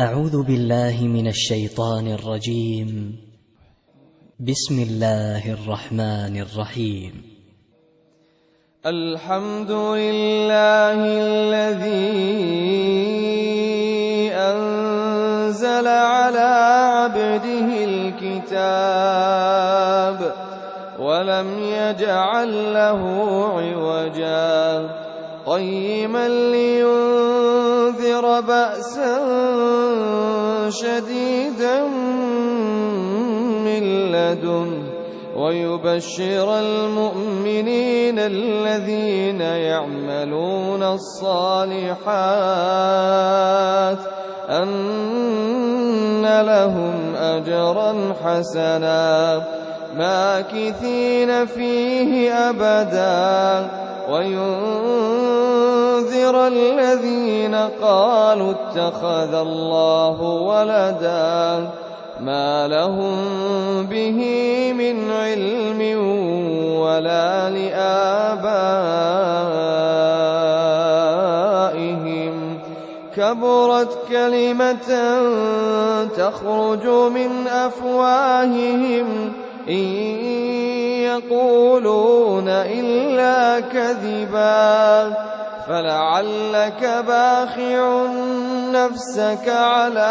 أعوذ بالله من الشيطان الرجيم. بسم الله الرحمن الرحيم. الحمد لله الذي أنزل على عبده الكتاب ولم يجعل له عوجا قيما لينذر بأسا شديدا من لدنه ويبشر المؤمنين الذين يعملون الصالحات أن لهم أجرا حسنا ماكثين فيه أبدا وينذر الذين قالوا اتخذ الله ولدا ما لهم به من علم ولا لآبائهم كبرت كلمة تخرج من أفواههم إن يقولون إلا كذبا فلعلك باخع نفسك على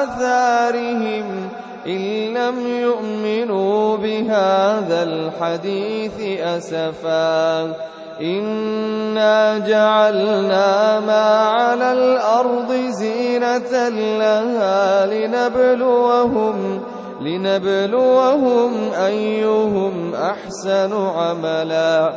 آثارهم إن لم يؤمنوا بهذا الحديث أسفا إنا جعلنا ما على الأرض زينة لها لنبلوهم أيهم أحسن عملا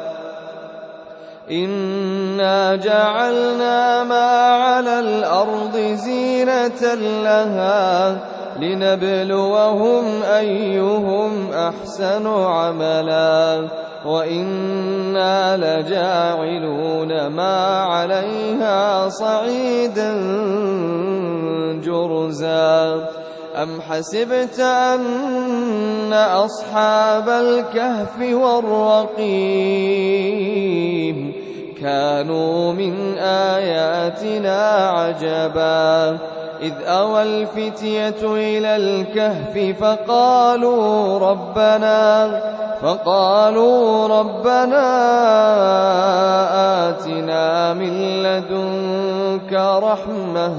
إنا جعلنا ما على الأرض زينة لها لنبلوهم أيهم أحسن عملا وإنا لجاعلون ما عليها صعيدا جرزا أم حسبت أن أصحاب الكهف والرقيم كانوا من آياتنا عجبا إذ أوى الفتية إلى الكهف فقالوا ربنا آتنا من لدنك رحمة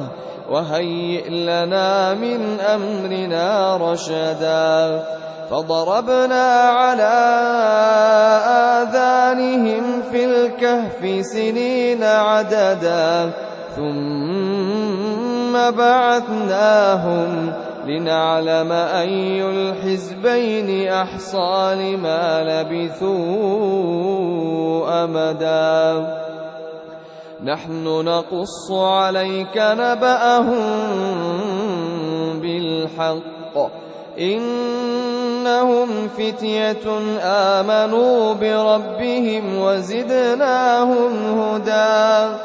وهيئ لنا من أمرنا رشدا فضربنا على آذانهم في الكهف سنين عددا ثم بعثناهم لنعلم أي الحزبين أحصى لما لبثوا أمدا نحن نقص عليك نبأهم بالحق إنهم فتية آمنوا بربهم وزدناهم هدى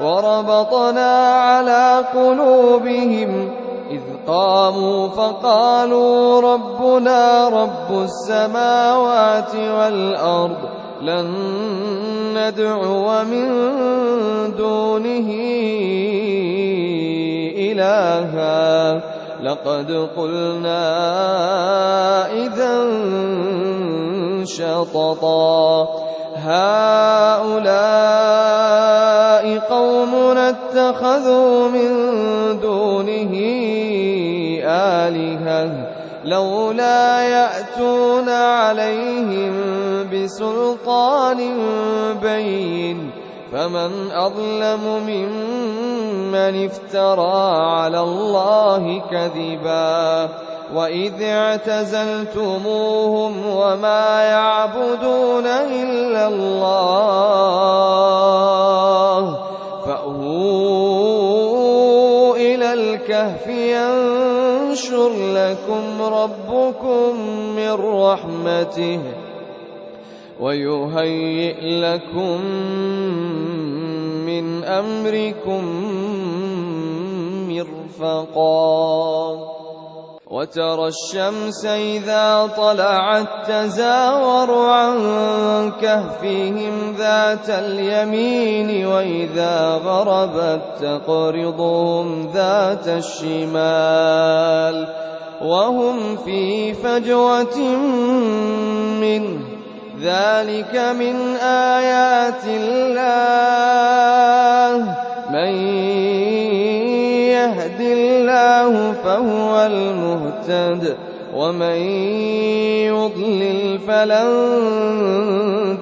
وربطنا على قلوبهم إذ قاموا فقالوا ربنا رب السماوات والأرض لن ندعو من دونه إلها لقد قلنا إذا شططا هؤلاء قومنا اتخذوا من دونه آلهة لولا يأتون عليهم بسلطان بين فمن أظلم ممن افترى على الله كذبا وإذ اعتزلتموهم وما يعبدون إلا الله فأووا إلى الكهف ينشر لكم ربكم من رحمته ويهيئ لكم من أمركم مرفقا وترى الشمس إذا طلعت تزاور عن كهفهم ذات اليمين وإذا غربت تقرضهم ذات الشمال وهم في فجوة منه ذلك من آيات الله من يهد الله فهو المهتد ومن يضلل فلن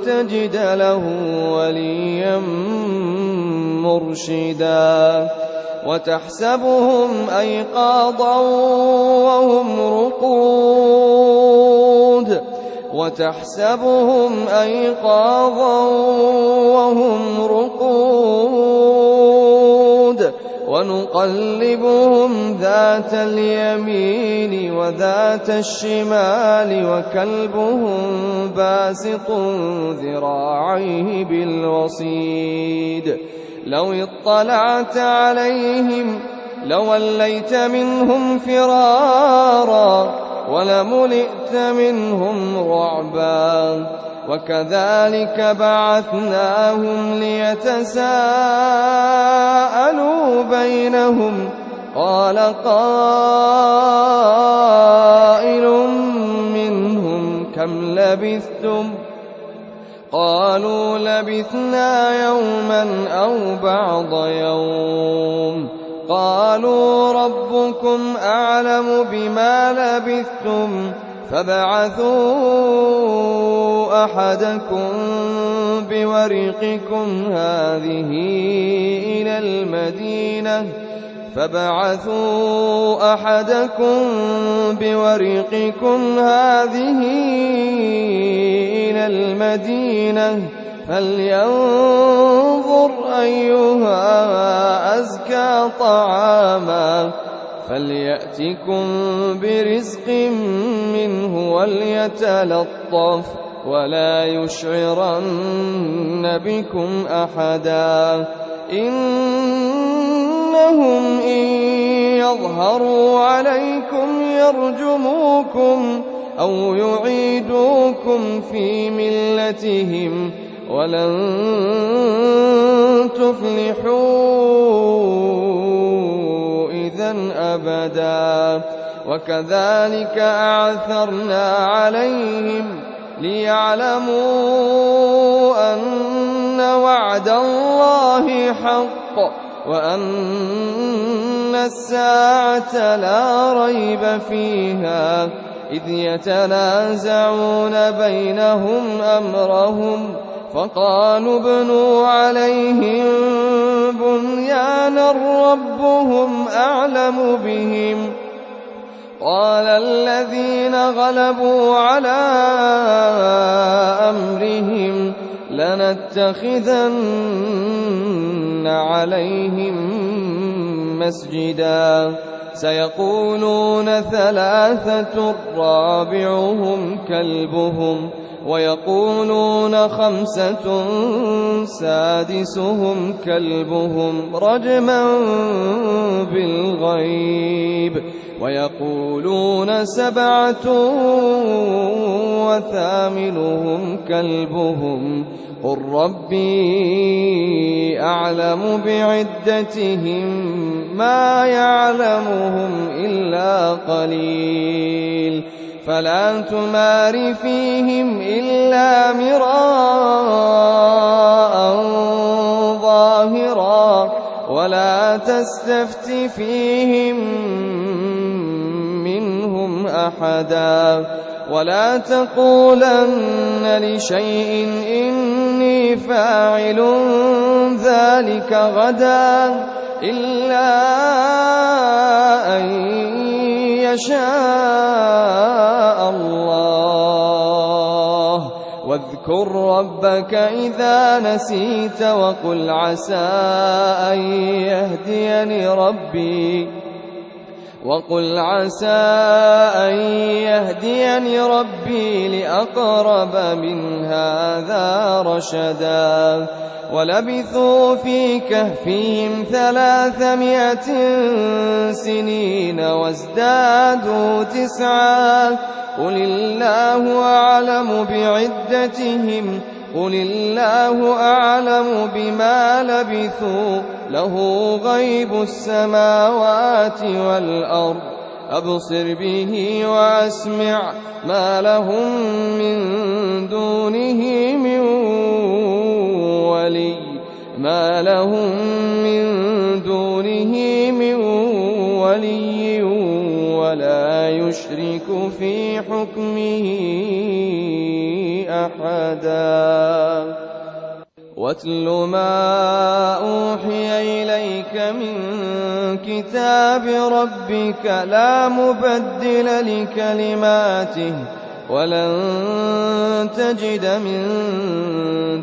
تجد له وليا مرشدا وتحسبهم أيقاظا وهم رقود ونقلبهم ذات اليمين وذات الشمال وكلبهم باسط ذراعيه بالوصيد لو اطلعت عليهم لوليت منهم فرارا ولملئت منهم رعبا وكذلك بعثناهم ليتساءلوا بينهم قال قائل منهم كم لبثتم قالوا لبثنا يوما أو بعض يوم قالوا ربكم أعلم بما لبثتم فابعثوا أحدكم بورقكم هذه إلى المدينة فلينظر أيها أزكى طعاما فليأتكم برزق منه وليتلطف ولا يشعرن بكم أحدا إنهم إن يظهروا عليكم يرجموكم أو يعيدوكم في ملتهم ولن تفلحوا إذن أبدا وكذلك أعثرنا عليهم ليعلموا أن وعد الله حق وأن الساعة لا ريب فيها إذ يتنازعون بينهم أمرهم فقالوا ابنوا عليهم بنيانا ربهم أعلم بهم قال الذين غلبوا على أمرهم لنتخذن عليهم مسجدا سيقولون ثلاثة رابعهم كلبهم ويقولون خمسة سادسهم كلبهم رجما بالغيب ويقولون سبعة وثامنهم كلبهم قل ربي أعلم بعدتهم ما يعلمهم إلا قليل فلا تمار فيهم إلا مراء ظاهرا ولا تستفت فيهم منهم أحدا ولا تقولن لشيء إني فاعل ذلك غدا إلا أن يشاء الله واذكر ربك إذا نسيت وقل عسى أن يهديني ربي لأقرب من هذا رشدا ولبثوا في كهفهم 300 سنين وازدادوا 9 قل الله أعلم بعدتهم قل الله أعلم بما لبثوا له غيب السماوات والأرض أبصر به وأسمع ما لهم من دونه من ولي ولا يشرك في حكمه أحدا واتل ما أوحي إليك من كتاب ربك لا مبدل لكلماته ولن تجد من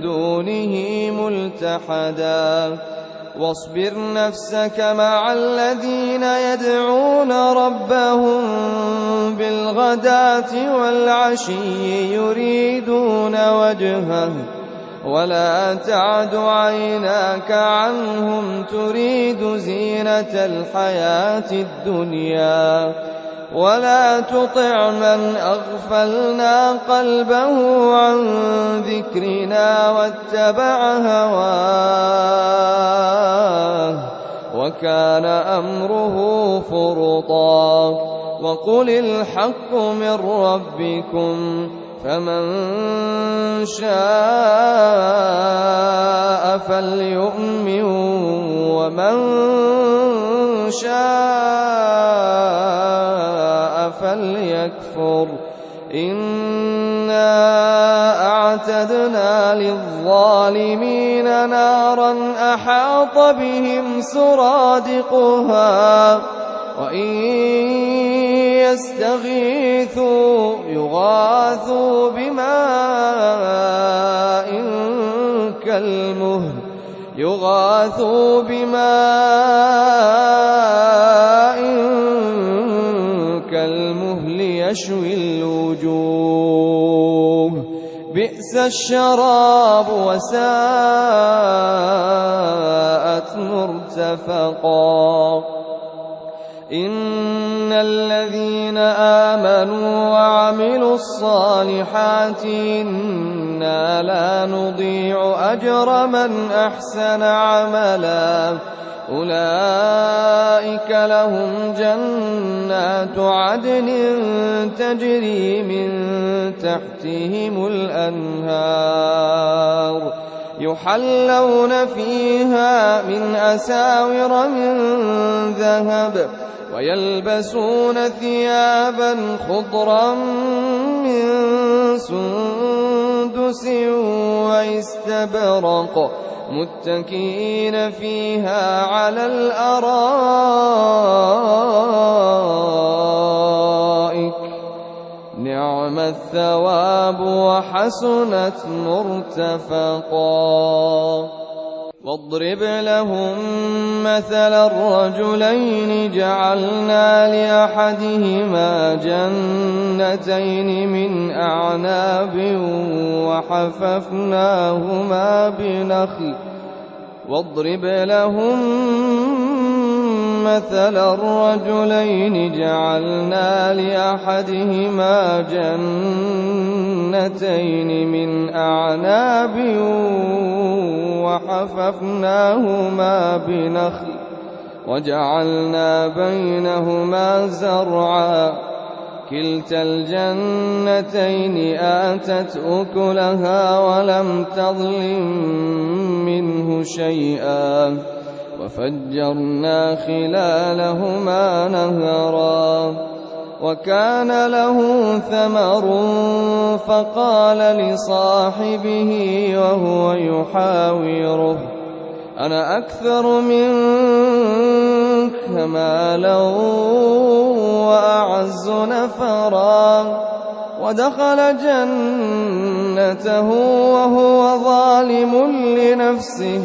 دونه ملتحدا واصبر نفسك مع الذين يدعون ربهم بالغداة والعشي يريدون وجهه ولا تعد عيناك عنهم تريد زينة الحياة الدنيا ولا تطع من أغفلنا قلبه عن ذكرنا واتبع هواه وكان أمره فرطا وقل الحق من ربكم فمن شاء فليؤمن ومن شاء فليكفر إنا أعتدنا للظالمين نارا أحاط بهم سرادقها وإن يستغيثوا يغاثوا بماء كالمهل يشوي الوجوه بئس الشراب وساءت مرتفقا إن الذين آمنوا وعملوا الصالحات إنا لا نضيع أجر من أحسن عملا أولئك لهم جنات عدن تجري من تحتهم الأنهار يحلون فيها من أساور من ذهب ويلبسون ثيابا خضرا من سندس واستبرق متكئين فيها على الأرائك نعم الثواب وحسنت مرتفقا واضرب لهم مثل الرجلين جعلنا لأحدهما جنتين من أعناب وحففناهما بنخل واضرب لهم مثل الرجلين جعلنا لأحدهما جنتين من أعناب وحففناهما بنخل وجعلنا بينهما زرعا كلتا الجنتين آتت أكلها ولم تظلم منه شيئا وفجرنا خلالهما نهرا وكان له ثمر فقال لصاحبه وهو يحاوره أنا أكثر منك مالا وأعز نفرا ودخل جنته وهو ظالم لنفسه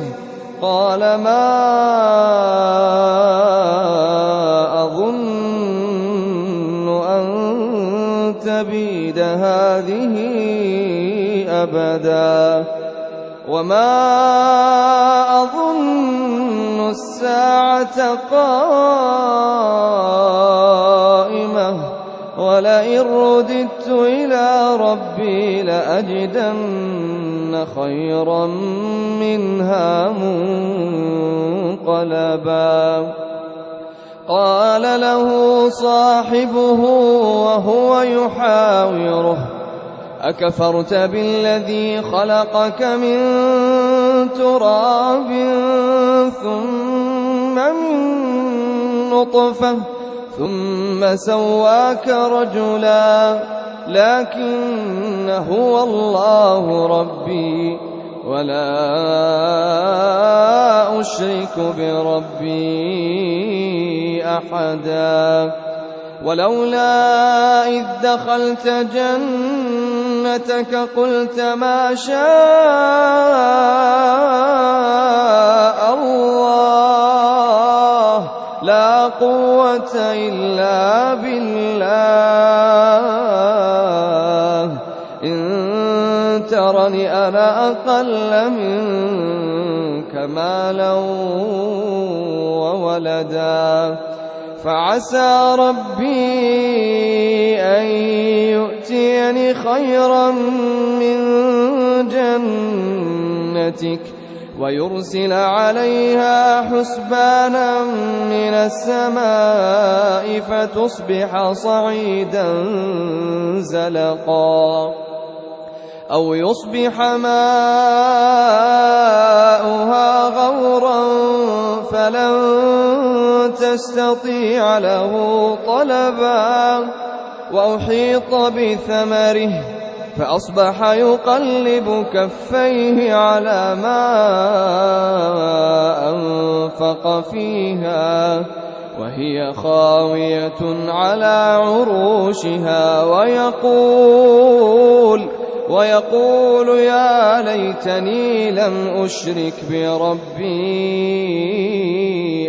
قال ما أظن أن تبيد هذه أبدا وما أظن الساعة قائمة ولئن رددت إلى ربي لأجدن خيرا منها منقلبا. قال له صاحبه وهو يحاوره: أكفرت بالذي خلقك من تراب ثم من نطفة ثم سواك رجلا لكن هو الله ربي ولا أشرك بربي أحدا. ولولا إذ دخلت جنتك قلت ما شاء الله لا قوة إلا بالله إن ترني أنا أقل منك مالا وولدا فعسى ربي أن يؤتيني خيرا من جنتك ويرسل عليها حسبانا من السماء فتصبح صعيدا زلقا أو يصبح ماؤها غورا فلن تستطيع له طلبا. وأحيط بثمره فأصبح يقلب كفيه على ما أنفق فيها وهي خاوية على عروشها ويقول يا ليتني لم أشرك بربي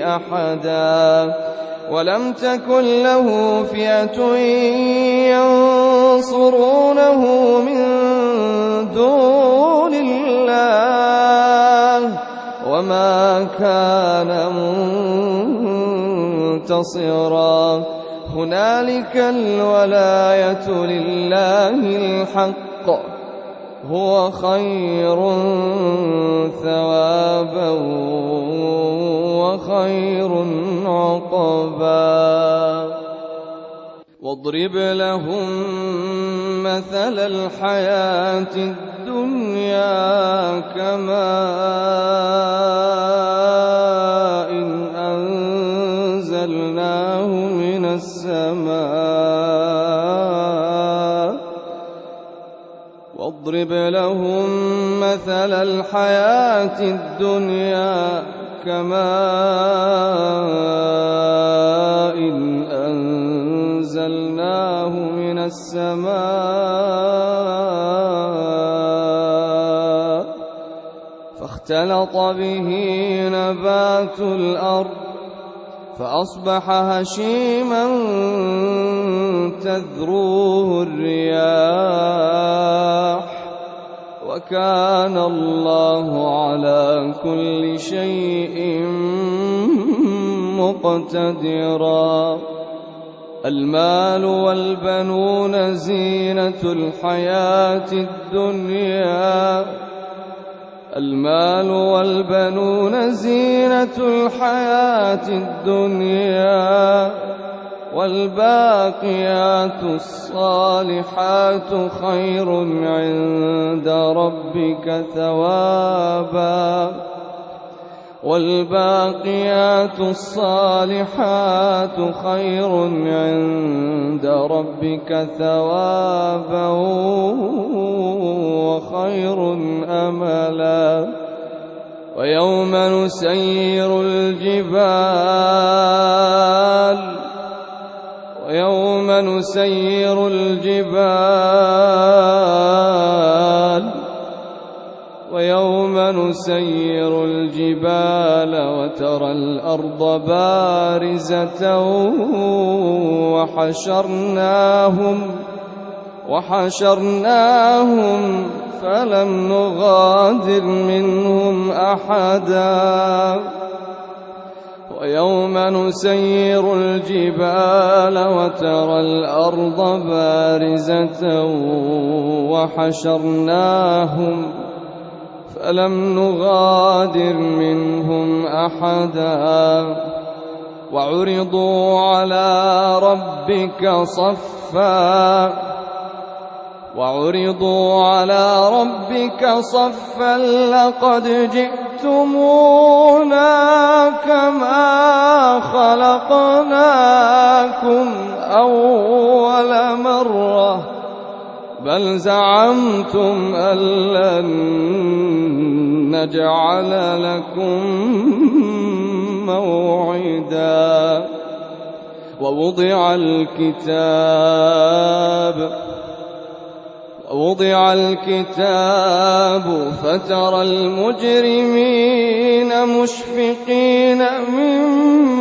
أحدا. ولم تكن له فئة ينصرونه من دون الله وما كان منتصرا. هنالك الولاية لله الحق هو خير ثوابا وخير عقبا. واضرب لهم مثل الحياة الدنيا كماء أنزلناه من السماء واضرب لهم مثل الحياة الدنيا كماء أنزلناه من السماء فاختلط به نبات الأرض فأصبح هشيما تذروه الرياح وكان الله على كل شيء مقتدرا. المال والبنون زينة الحياة الدنيا المال والبنون زينة الحياة الدنيا والباقيات الصالحات خير عند ربك ثوابا والباقيات الصالحات خير عند ربك ثوابا وخير أملا. ويوم نسير الجبال وترى الأرض وحشرناهم فلم نغادر منهم أحدا ويوم نسير الجبال وترى الأرض بارزة وحشرناهم فلم نغادر منهم أحدا وعرضوا على ربك صفا لقد جئتمونا كما خلقناكم أول مرة بل زعمتم أن لن نجعل لكم موعدا ووضع الكتاب فترى المجرمين مشفقين مما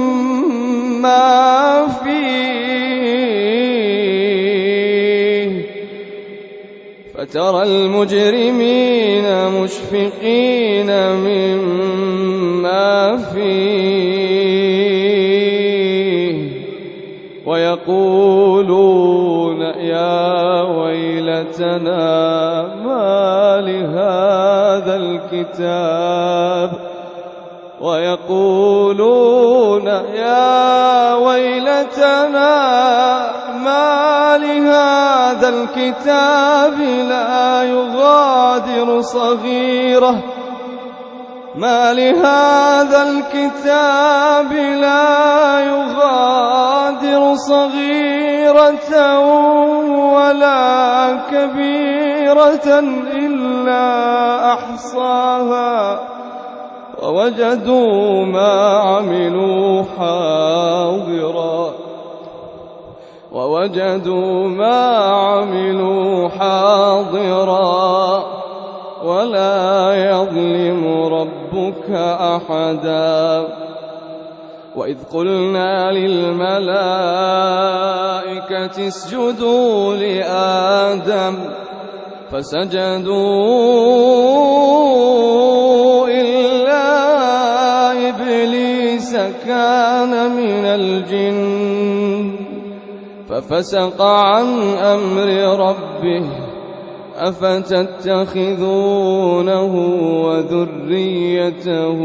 فيه ويقولون يا ويلتنا ما لهذا الكتاب لا يغادر صغيرة ولا كبيرة إلا أحصاها ووجدوا ما عملوا حاضرا ولا يظلم ربك أحدا وإذ قلنا للملائكة اسجدوا لآدم فسجدوا إلا إبليس كان من الجن ففسق عن أمر ربه أفتتخذونه وذريته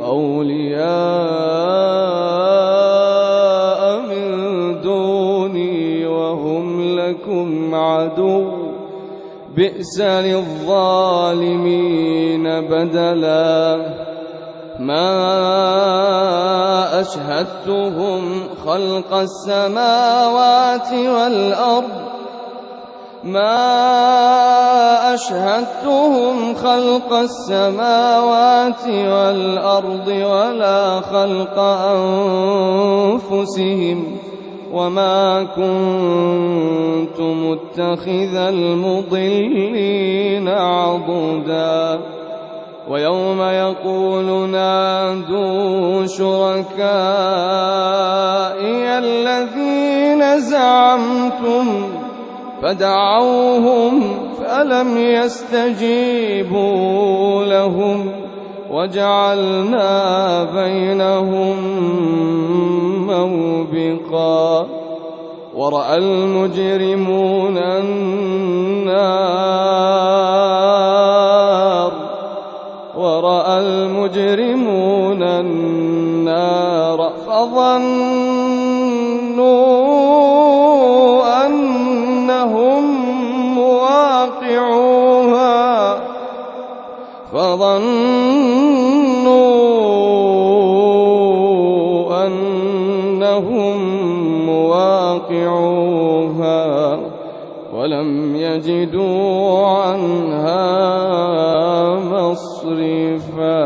أولياء من دوني وهم لكم عدو بئس للظالمين بدلا ما أشهدتهم خلق السماوات والأرض ولا خلق أنفسهم وما كنت متخذ المضلين عضدا ويوم يقول نادوا شركائي الذين زعمتم فدعوهم فلم يستجيبوا لهم وجعلنا بينهم موبقا ورأى المجرمون النار فظنوا أنهم مواقعوها ولم يجدوا عنها مصرفا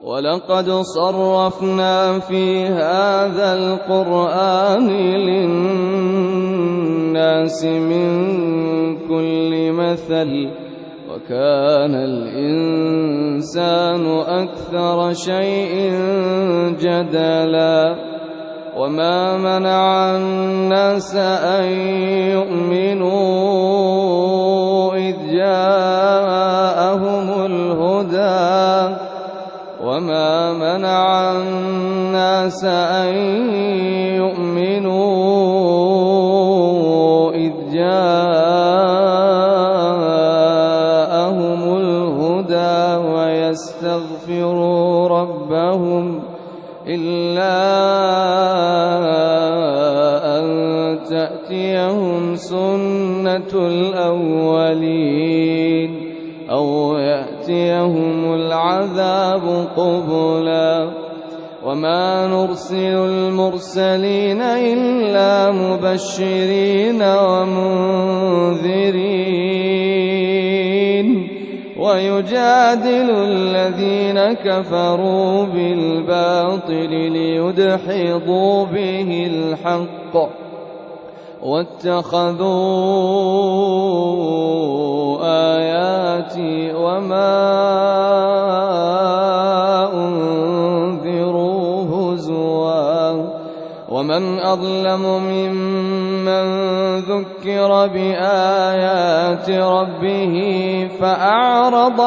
ولقد صرفنا في هذا القرآن للناس من كل مثل وكان الإنسان أكثر شيء جدلا وما منع الناس أن يؤمنوا إذ جاءهم الهدى وما منع الناس أن يؤمنوا إذ جاءهم الهدى ويستغفروا ربهم إلا أن تأتيهم سنة الأولين أو يأتيهم العذاب قبلا وما نرسل المرسلين إلا مبشرين ومنذرين ويجادل الذين كفروا بالباطل ليدحضوا به الحق واتخذوا آياتي وما أنذروا هزوا ومن أظلم ممن ذكر بآيات ربه فأعرض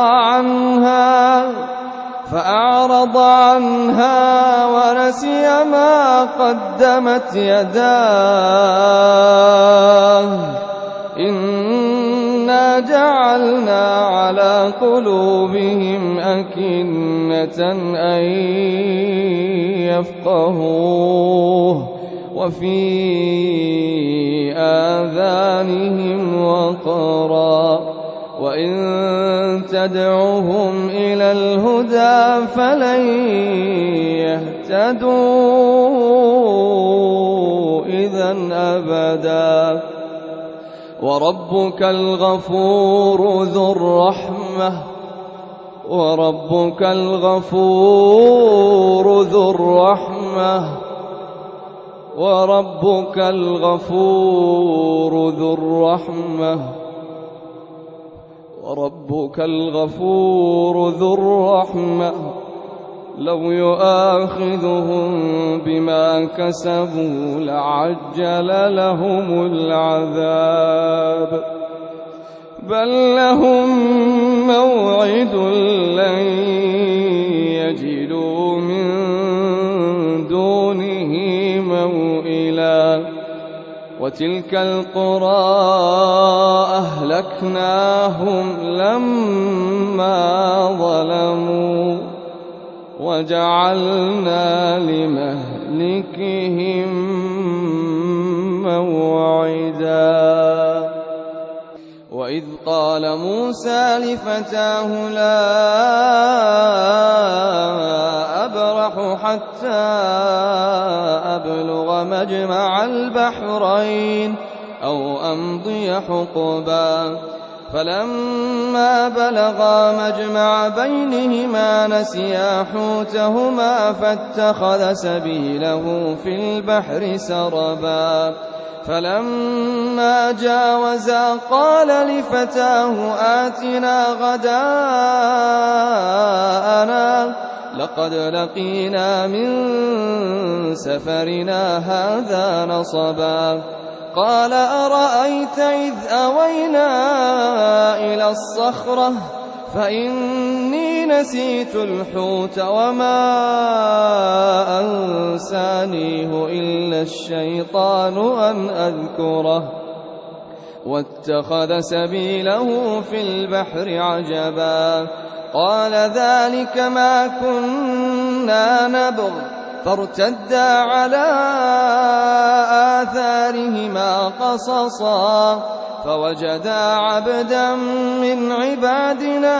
عنها ونسي ما قدمت يداه إنا جعلنا على قلوبهم أكنة أن يفقهوه وفي آذانهم وقرا وإن تدعوهم إلى الهدى فلن يهتدوا إذا أبدا وربك الغفور ذو الرحمة وربك الغفور ذو الرحمة لو يؤاخذهم بما كسبوا لعجل لهم العذاب بل لهم موعد لن يجدوا من دونه موئلا وتلك القرى أهلكناهم لما ظلموا وجعلنا لمهلكهم موعدا وإذ قال موسى لفتاه لا أبرح حتى أبلغ مجمع البحرين أو أمضي حقبا فلما بلغا مجمع بينهما نسيا حوتهما فاتخذ سبيله في البحر سربا فلما جاوزا قال لفتاه آتنا غداءنا لقد لقينا من سفرنا هذا نصبا قال أرأيت إذ أوينا إلى الصخرة فإني نسيت الحوت وما أنسانيه إلا الشيطان أن أذكره واتخذ سبيله في البحر عجبا قال ذلك ما كنا نبغ فارتدا على آثارهما قصصا فوجدا عبدا من عبادنا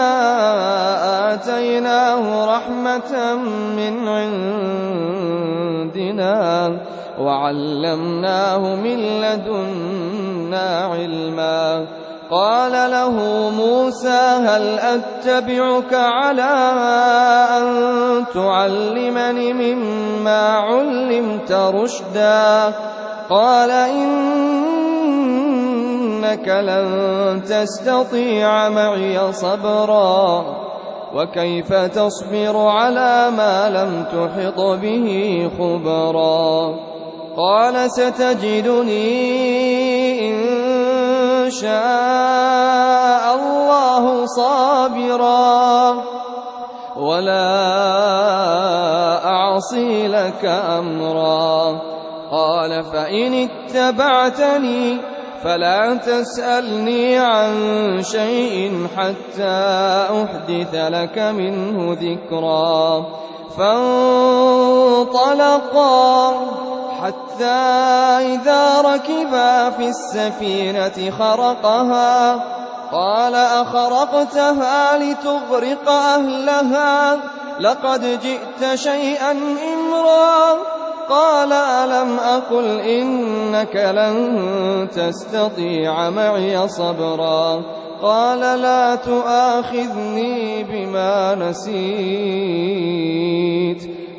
آتيناه رحمة من عندنا وعلمناه من لدنا علما قال له موسى هل أتبعك على أن تعلمني مما علمت رشدا قال إنك لن تستطيع معي صبرا وكيف تصبر على ما لم تحط به خبرا قال ستجدني إن شاء الله صابرا ولا أعصي لك أمرا قال فإن اتبعتني فلا تسألني عن شيء حتى أحدث لك منه ذكرا فانطلقا حتى إذا ركبا في السفينة خرقها قال أخرقتها لتغرق أهلها لقد جئت شيئا إمرا قال ألم أقل إنك لن تستطيع معي صبرا قال لا تؤاخذني بما نسيت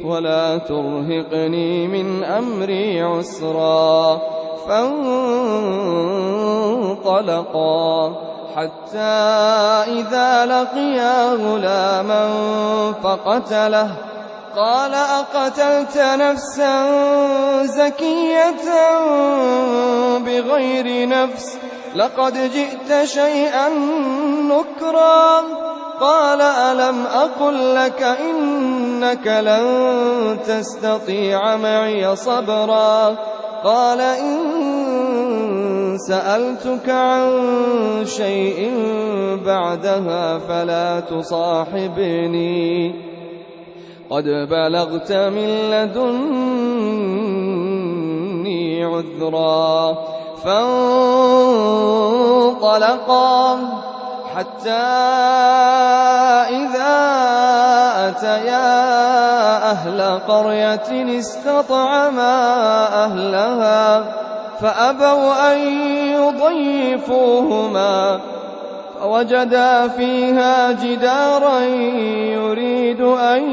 ولا ترهقني من أمري عسرا فانطلقا حتى إذا لقيا غلاما فقتله قال أقتلت نفسا زكية بغير نفس لقد جئت شيئا نكرا قال ألم أقل لك إنك لن تستطيع معي صبرا قال إن سألتك عن شيء بعدها فلا تصاحبني قد بلغت من لدني عذرا فانطلقا حتى إذا أتيا أهل قرية استطعما أهلها فأبوا أن يضيفوهما فوجدا فيها جدارا يريد أن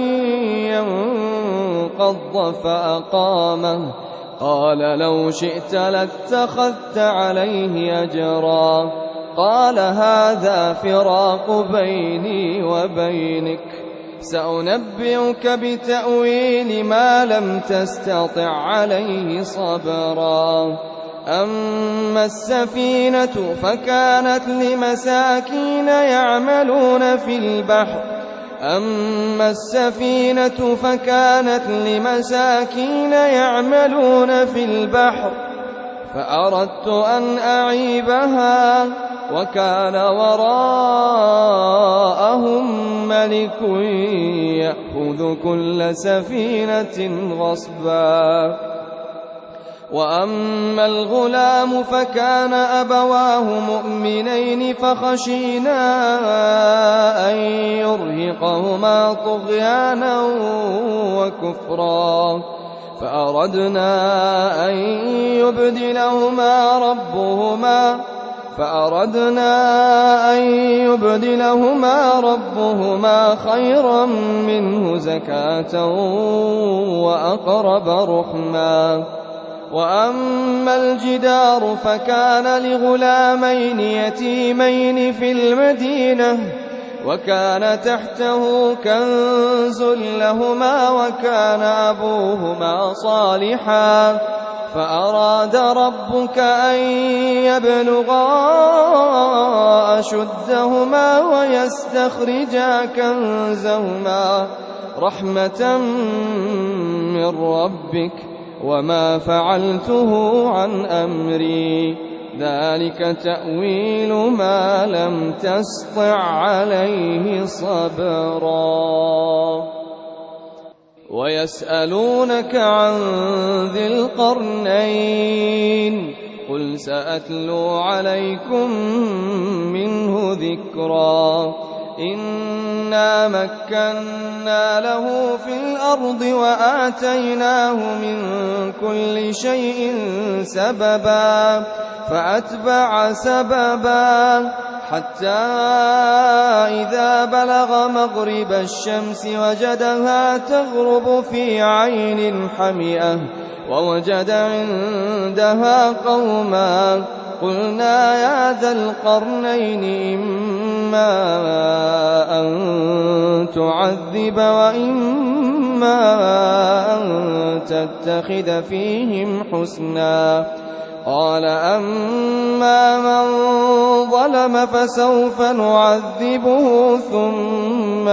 ينقض فأقامه قال لو شئت لاتخذت عليه أجرا قال هذا فراق بيني وبينك سأنبئك بتأويل ما لم تستطع عليه صبرا أما السفينة فكانت لمساكين يعملون في البحر فأردت أن أعيبها وكان وراءهم ملك يأخذ كل سفينة غصبا وأما الغلام فكان أبواه مؤمنين فخشينا أن يرهقهما طغيانا وكفرا فأردنا أن يبدلهما ربهما خيرا منه زكاة وأقرب رحما وأما الجدار فكان لغلامين يتيمين في المدينة وكان تحته كنز لهما وكان أبوهما صالحا فأراد ربك أن يبلغا أشدهما ويستخرجا كنزهما رحمة من ربك وما فعلته عن أمري ذلك تأويل ما لم تسطع عليه صبرا ويسألونك عن ذي القرنين قل سأتلو عليكم منه ذكرا إنا مكنا له في الأرض وآتيناه من كل شيء سببا فأتبع سببا حتى إذا بلغ مغرب الشمس وجدها تغرب في عين حمئة ووجد عندها قوما قلنا يا ذا القرنين إما إِمَّا أَن تُعَذِّبَ وَإِمَّا أَن تَتَّخِذَ فِيهِمْ حُسْنًا قال أما من ظلم فسوف نعذبه ثم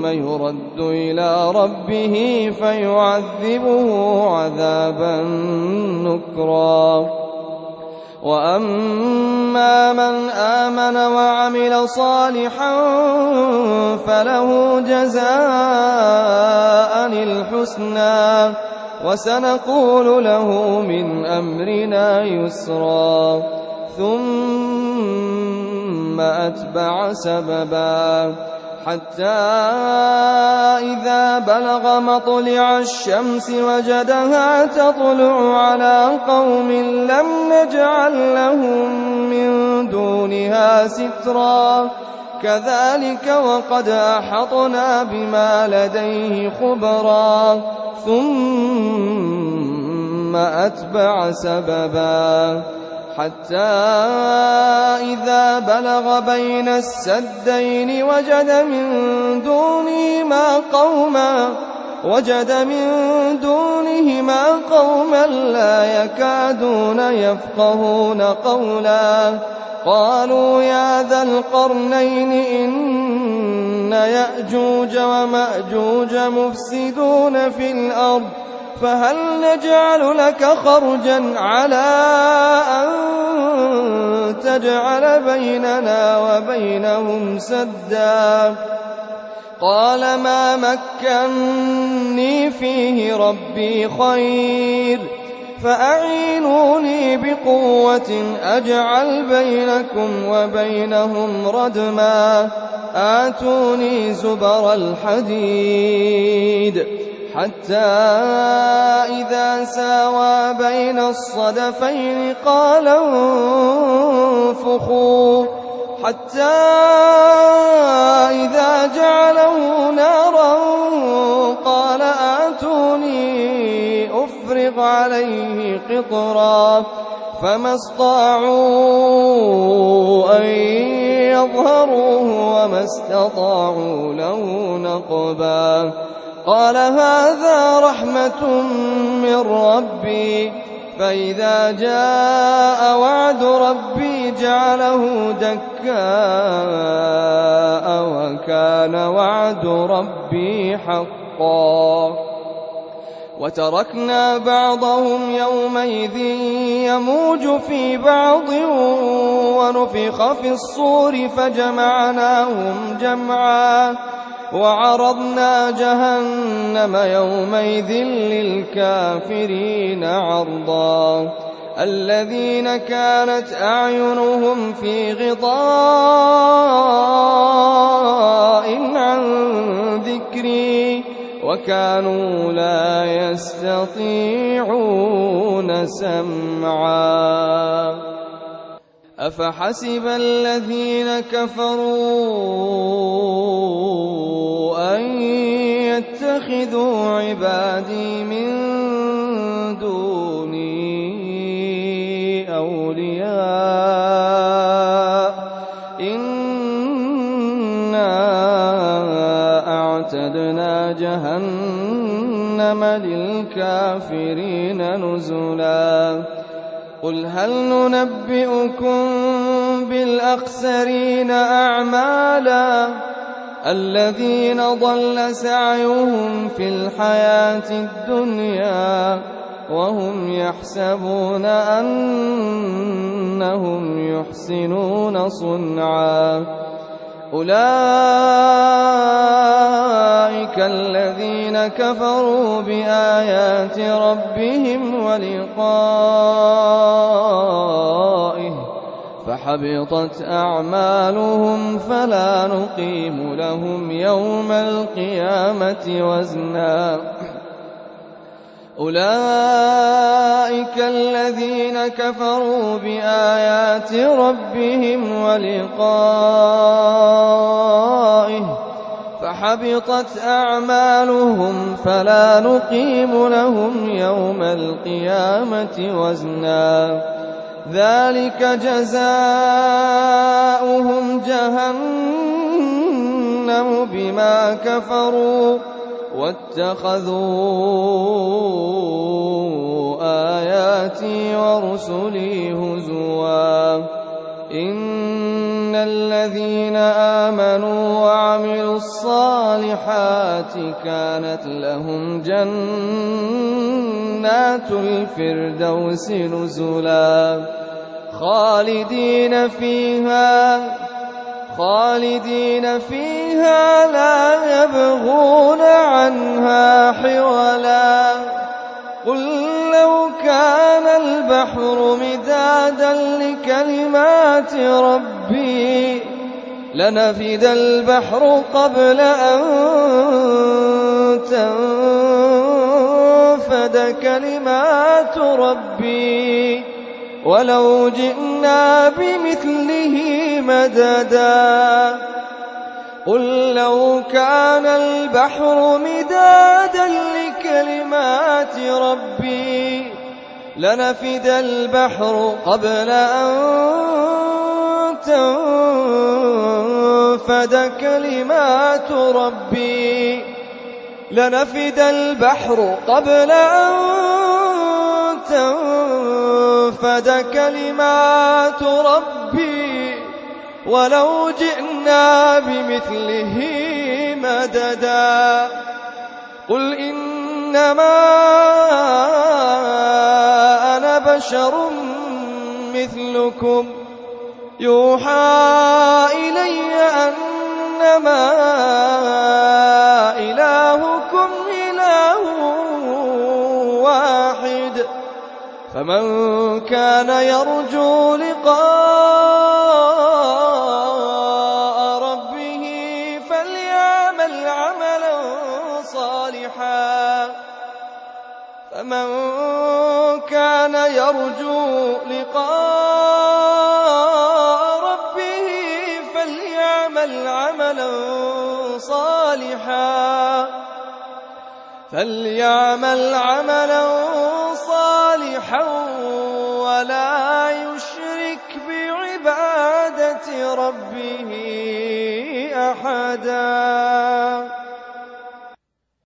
يرد إلى ربه فيعذبه عذابا نكرا وأما من آمن وعمل صالحا فله جزاء الحسنى وسنقول له من أمرنا يسرا ثم أتبع سببا حتى إذا بلغ مطلع الشمس وجدها تطلع على قوم لم نجعل لهم من دونها سترا كذلك وقد أحطنا بما لديه خبرا ثم أتبع سببا حتى إذا بلغ بين السدين وجد من دونهما قوما لا يكادون يفقهون قولا قالوا يا ذا القرنين إن يأجوج ومأجوج مفسدون في الأرض فهل نجعل لك خرجا على أن تجعل بيننا وبينهم سدا قال ما مكني فيه ربي خير فأعينوني بقوة أجعل بينكم وبينهم ردما آتوني زبر الحديد حتى إذا ساوى بين الصدفين قال انفخوا حتى إذا جعله نارا قال آتوني أفرغ عليه قطرا فما استطاعوا أن يظهروه وما استطاعوا له نقبا قال هذا رحمة من ربي فإذا جاء وعد ربي جعله دكاء وكان وعد ربي حقا وتركنا بعضهم يومئذ يموج في بعض ونفخ في الصور فجمعناهم جمعا وعرضنا جهنم يومئذ للكافرين عرضا الذين كانت أعينهم في غطاء عن ذكري وكانوا لا يستطيعون سمعا أفحسب الذين كفروا أن يتخذوا عبادي من دوني أولياء إنا أعتدنا جهنم للكافرين نزلا قل هل ننبئكم بالأخسرين أعمالا الذين ضل سعيهم في الحياة الدنيا وهم يحسبون أنهم يحسنون صنعا أولئك الذين كفروا بآيات ربهم ولقائه فحبطت أعمالهم فلا نقيم لهم يوم القيامة وزنا أولئك الذين كفروا بآيات ربهم ولقائه فحبطت أعمالهم فلا نقيم لهم يوم القيامة وزنا ذلك جزاؤهم جهنم بما كفروا واتخذوا آياتي ورسلي هزوا إن الذين آمنوا وعملوا الصالحات كانت لهم جنات الفردوس نزلا خالدين فيها لا يبغون عنها حولا قل لو كان البحر مدادا لكلمات ربي لنفد البحر قبل أن تنفد كلمات ربي ولو جئنا بمثله مددا قل لو كان البحر مدادا لكلمات ربي لنفد البحر قبل أن تنفد كلمات ربي لنفد البحر قبل أن تنفد كلمات ربي ولو جئنا بمثله مددا قل إنما أنا بشر مثلكم يوحى إلي أنما إلهكم إله واحد فمن كان يرجو لقاء ربه فليعمل عملا صالحا فليعمل عملا صالحا ولا يشرك بعبادة ربه أحدا.